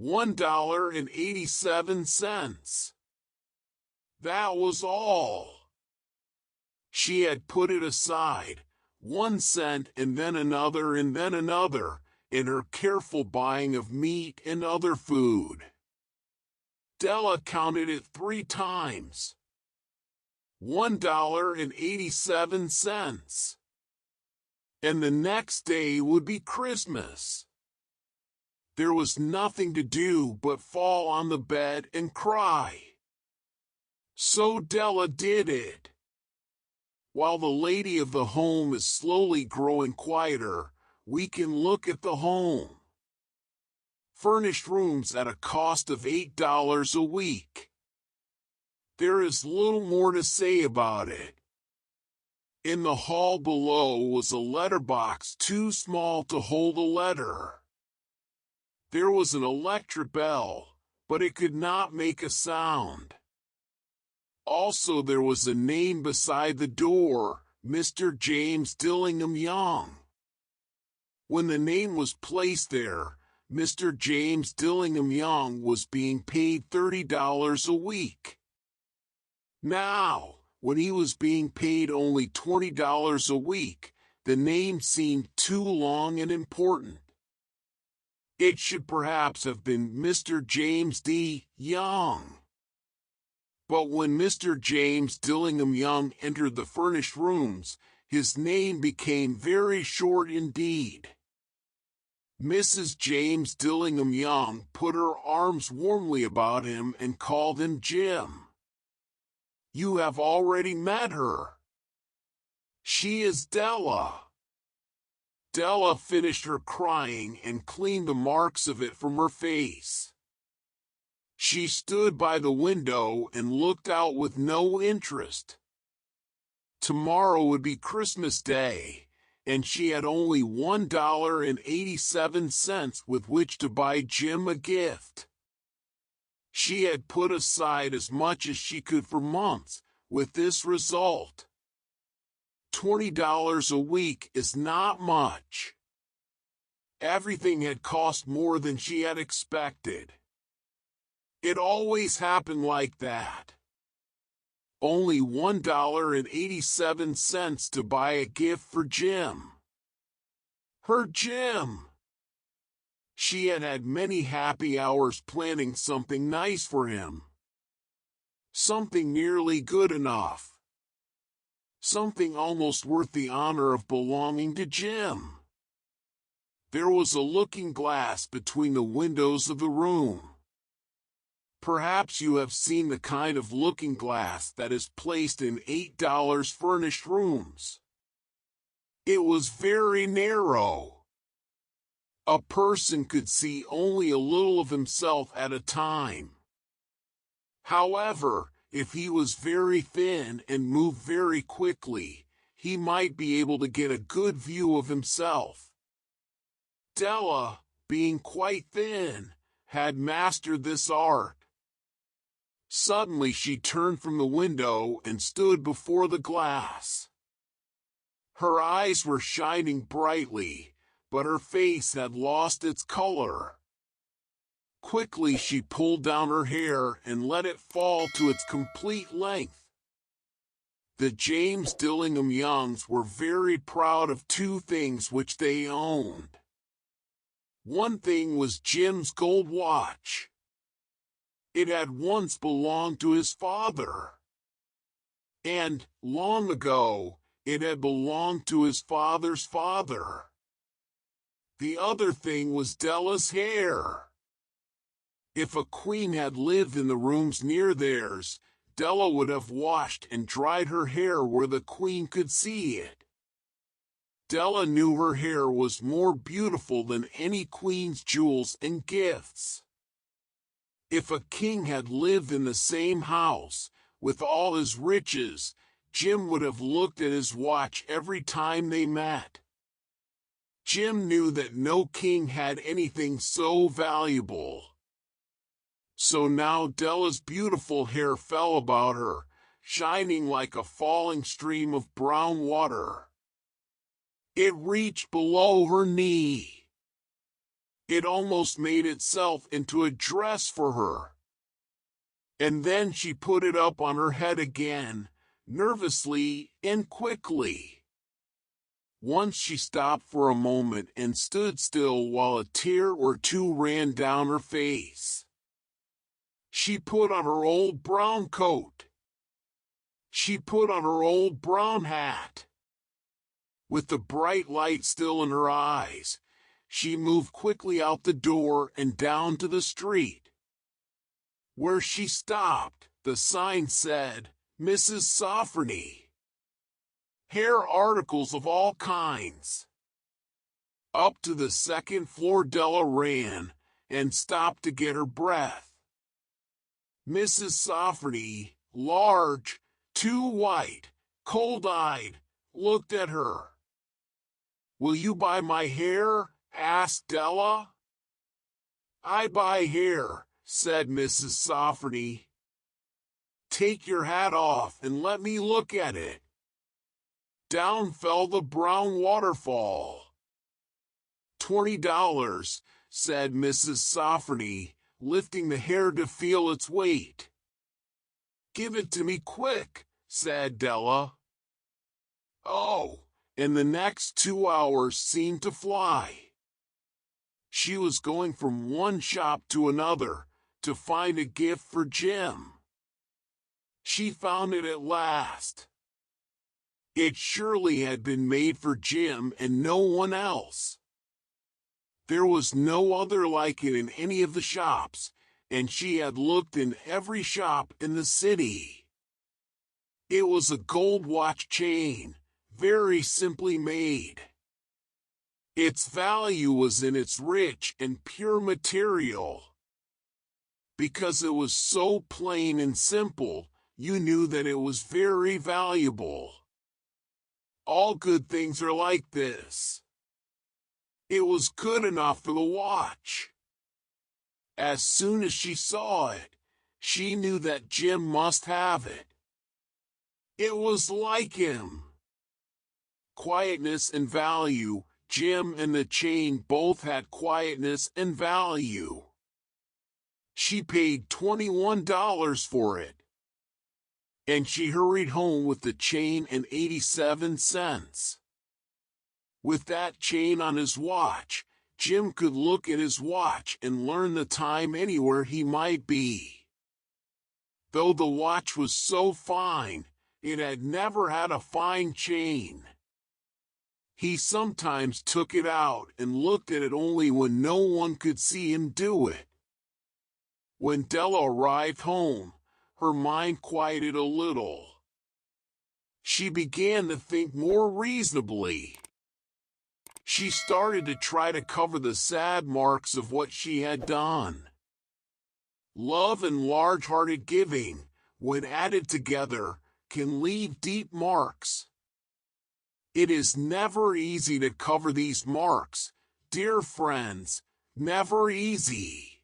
$1.87. That was all. She had put it aside, 1 cent and then another, in her careful buying of meat and other food. Della counted it 3 times. $1.87. And the next day would be Christmas. There was nothing to do but fall on the bed and cry. So Della did it. While the lady of the home is slowly growing quieter, we can look at the home. Furnished rooms at a cost of $8 a week. There is little more to say about it. In the hall below was a letterbox too small to hold a letter. There was an electric bell, but it could not make a sound. Also there was a name beside the door, Mr. James Dillingham Young. When the name was placed there, Mr. James Dillingham Young was being paid $30 a week. Now, when he was being paid only $20 a week, the name seemed too long and important. It should perhaps have been Mr. James D. Young. But when Mr. James Dillingham Young entered the furnished rooms, his name became very short indeed. Mrs. James Dillingham Young put her arms warmly about him and called him Jim. You have already met her. She is Della. Della finished her crying and cleaned the marks of it from her face. She stood by the window and looked out with no interest. Tomorrow would be Christmas Day, and she had only $1.87 with which to buy Jim a gift. She had put aside as much as she could for months, with this result. $20 a week is not much. Everything had cost more than she had expected. It always happened like that. Only $1.87 to buy a gift for Jim. Her Jim! She had had many happy hours planning something nice for him. Something nearly good enough. Something almost worth the honor of belonging to Jim. There was a looking glass between the windows of the room. Perhaps you have seen the kind of looking glass that is placed in $8 furnished rooms. It was very narrow. A person could see only a little of himself at a time. However, if he was very thin and moved very quickly, he might be able to get a good view of himself. Della, being quite thin, had mastered this art. Suddenly she turned from the window and stood before the glass. Her eyes were shining brightly, but her face had lost its color. Quickly she pulled down her hair and let it fall to its complete length. The James Dillingham Youngs were very proud of 2 things which they owned. One thing was Jim's gold watch. It had once belonged to his father. And, long ago, it had belonged to his father's father. The other thing was Della's hair. If a queen had lived in the rooms near theirs, Della would have washed and dried her hair where the queen could see it. Della knew her hair was more beautiful than any queen's jewels and gifts. If a king had lived in the same house, with all his riches, Jim would have looked at his watch every time they met. Jim knew that no king had anything so valuable. So now Della's beautiful hair fell about her, shining like a falling stream of brown water. It reached below her knee. It almost made itself into a dress for her. And then she put it up on her head again, nervously and quickly. Once she stopped for a moment and stood still while a tear or two ran down her face. She put on her old brown coat. She put on her old brown hat. With the bright light still in her eyes, she moved quickly out the door and down to the street. Where she stopped, the sign said, Mrs. Sofferny. Hair articles of all kinds. Up to the second floor Della ran, and stopped to get her breath. Mrs. Sofferny, large, too white, cold-eyed, looked at her. "Will you buy my hair?" asked Della. "I buy hair," said Mrs. Sofferny. "Take your hat off and let me look at it." Down fell the brown waterfall. $20, said Mrs. Sofferny, lifting the hair to feel its weight. "Give it to me quick," said Della. Oh, and the next 2 hours seemed to fly. She was going from one shop to another to find a gift for Jim. She found it at last. It surely had been made for Jim and no one else. There was no other like it in any of the shops, and she had looked in every shop in the city. It was a gold watch chain, very simply made. Its value was in its rich and pure material. Because it was so plain and simple, you knew that it was very valuable. All good things are like this. It was good enough for the watch. As soon as she saw it, she knew that Jim must have it. It was like him. Quietness and value, Jim and the chain both had quietness and value. She paid $21 for it. And she hurried home with the chain and 87 cents. With that chain on his watch, Jim could look at his watch and learn the time anywhere he might be. Though the watch was so fine, it had never had a fine chain. He sometimes took it out and looked at it only when no one could see him do it. When Della arrived home, her mind quieted a little. She began to think more reasonably. She started to try to cover the sad marks of what she had done. Love and large-hearted giving, when added together, can leave deep marks. It is never easy to cover these marks, dear friends, never easy.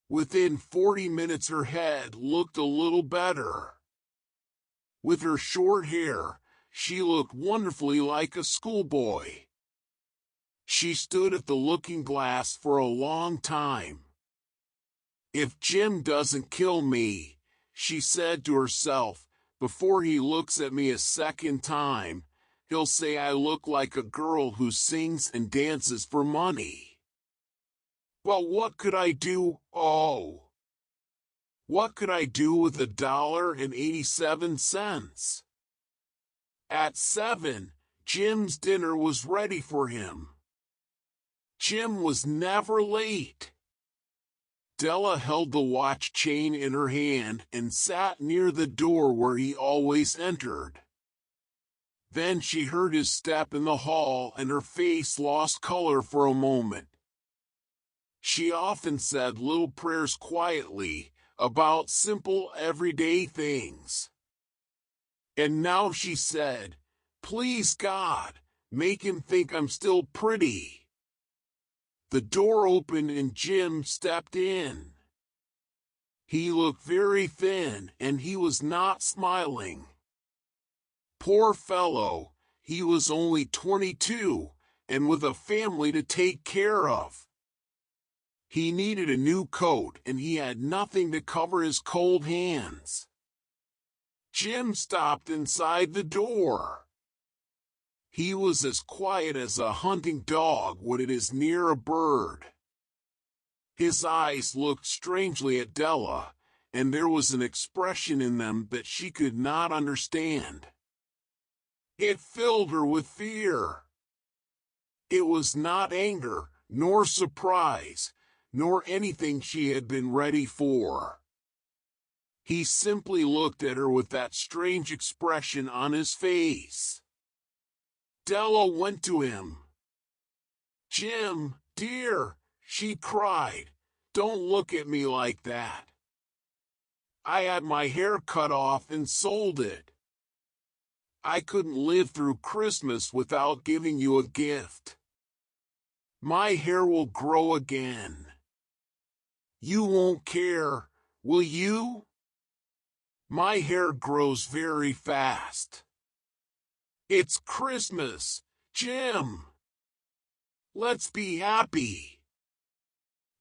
Within 40 minutes her head looked a little better. With her short hair, she looked wonderfully like a schoolboy. She stood at the looking-glass for a long time. "If Jim doesn't kill me," she said to herself, "before he looks at me a second time, he'll say I look like a girl who sings and dances for money." Well, what could I do? Oh! What could I do with $1.87? At 7, Jim's dinner was ready for him. Jim was never late. Della held the watch chain in her hand and sat near the door where he always entered. Then she heard his step in the hall and her face lost color for a moment. She often said little prayers quietly, about simple everyday things. And now she said, "Please God, make him think I'm still pretty." The door opened and Jim stepped in. He looked very thin and he was not smiling. Poor fellow, he was only 22, and with a family to take care of. He needed a new coat and he had nothing to cover his cold hands. Jim stopped inside the door. He was as quiet as a hunting dog when it is near a bird. His eyes looked strangely at Della, and there was an expression in them that she could not understand. It filled her with fear. It was not anger, nor surprise, nor anything she had been ready for. He simply looked at her with that strange expression on his face. Della went to him. "Jim, dear," she cried, "don't look at me like that. I had my hair cut off and sold it. I couldn't live through Christmas without giving you a gift. My hair will grow again. You won't care, will you? My hair grows very fast. It's Christmas, Jim. Let's be happy.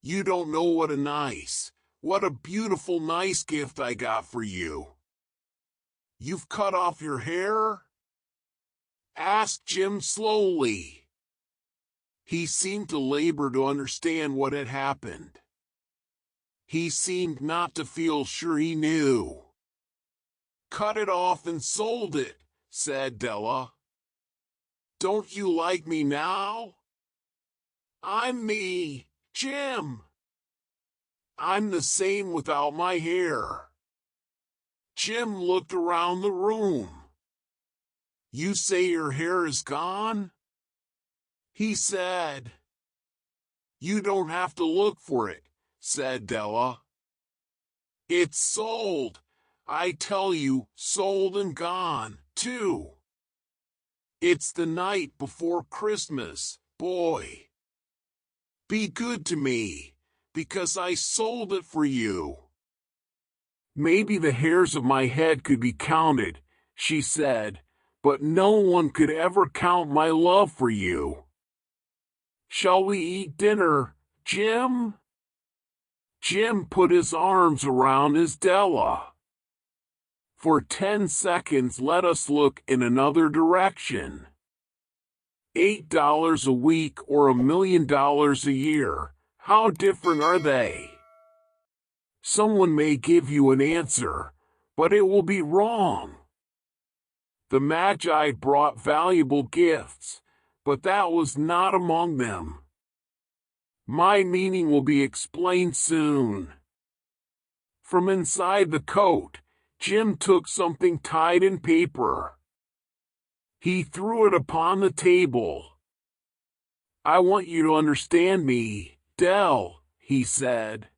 You don't know what a beautiful nice gift I got for you." "You've cut off your hair?" asked Jim slowly. He seemed to labor to understand what had happened. He seemed not to feel sure he knew. "Cut it off and sold it," said Della. "Don't you like me now? I'm me, Jim. I'm the same without my hair." Jim looked around the room. "You say your hair is gone?" he said. "You don't have to look for it," said Della. "It's sold. I tell you, sold and gone, too. It's the night before Christmas, boy. Be good to me, because I sold it for you." "Maybe the hairs of my head could be counted," she said, "but no one could ever count my love for you. Shall we eat dinner, Jim?" Jim put his arms around his Della. "For 10 seconds let us look in another direction. $8 a week or $1,000,000 a year, how different are they? Someone may give you an answer, but it will be wrong. The Magi brought valuable gifts, but that was not among them. My meaning will be explained soon." From inside the coat, Jim took something tied in paper. He threw it upon the table. "I want you to understand me, Dell," he said.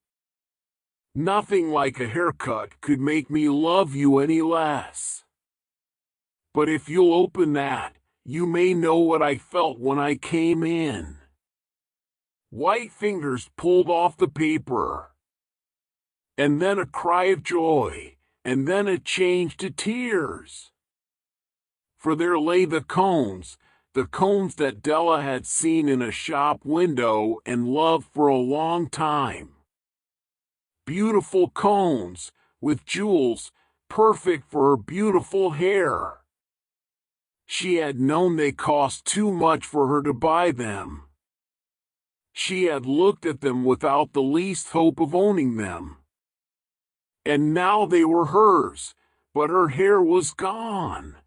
"Nothing like a haircut could make me love you any less. But if you'll open that, you may know what I felt when I came in." White fingers pulled off the paper. And then a cry of joy, and then it changed to tears. For there lay the cones that Della had seen in a shop window and loved for a long time. Beautiful cones, with jewels, perfect for her beautiful hair. She had known they cost too much for her to buy them. She had looked at them without the least hope of owning them. And now they were hers, but her hair was gone.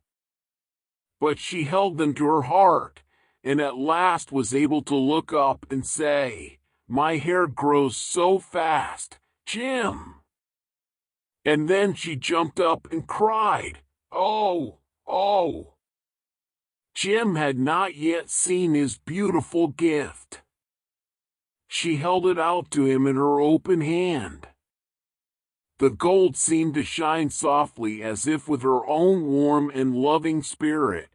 But she held them to her heart, and at last was able to look up and say, "My hair grows so fast, Jim." And then she jumped up and cried, "Oh, oh." Jim had not yet seen his beautiful gift. She held it out to him in her open hand. The gold seemed to shine softly as if with her own warm and loving spirit.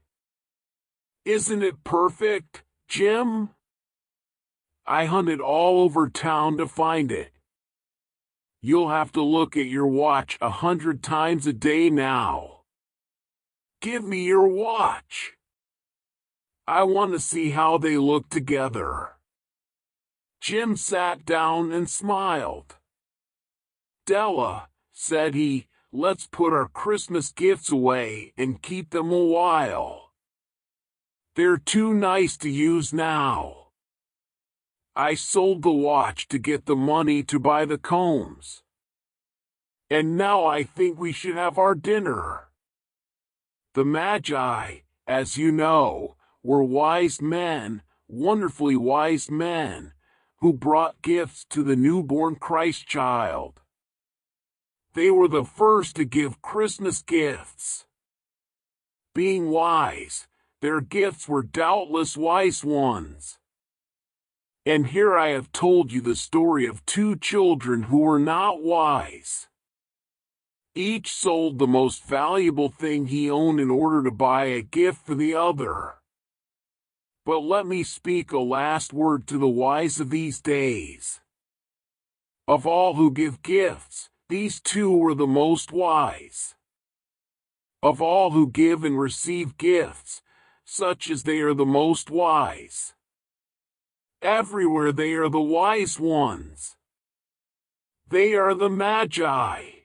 "Isn't it perfect, Jim? I hunted all over town to find it. You'll have to look at your watch 100 times a day now. Give me your watch. I want to see how they look together." Jim sat down and smiled. "Della," said he, "let's put our Christmas gifts away and keep them a while. They're too nice to use now. I sold the watch to get the money to buy the combs. And now I think we should have our dinner." The Magi, as you know, were wise men, wonderfully wise men, who brought gifts to the newborn Christ child. They were the first to give Christmas gifts. Being wise, their gifts were doubtless wise ones. And here I have told you the story of two children who were not wise. Each sold the most valuable thing he owned in order to buy a gift for the other. But let me speak a last word to the wise of these days. Of all who give gifts, these two were the most wise. Of all who give and receive gifts, such as they are the most wise. Everywhere they are the wise ones. They are the Magi.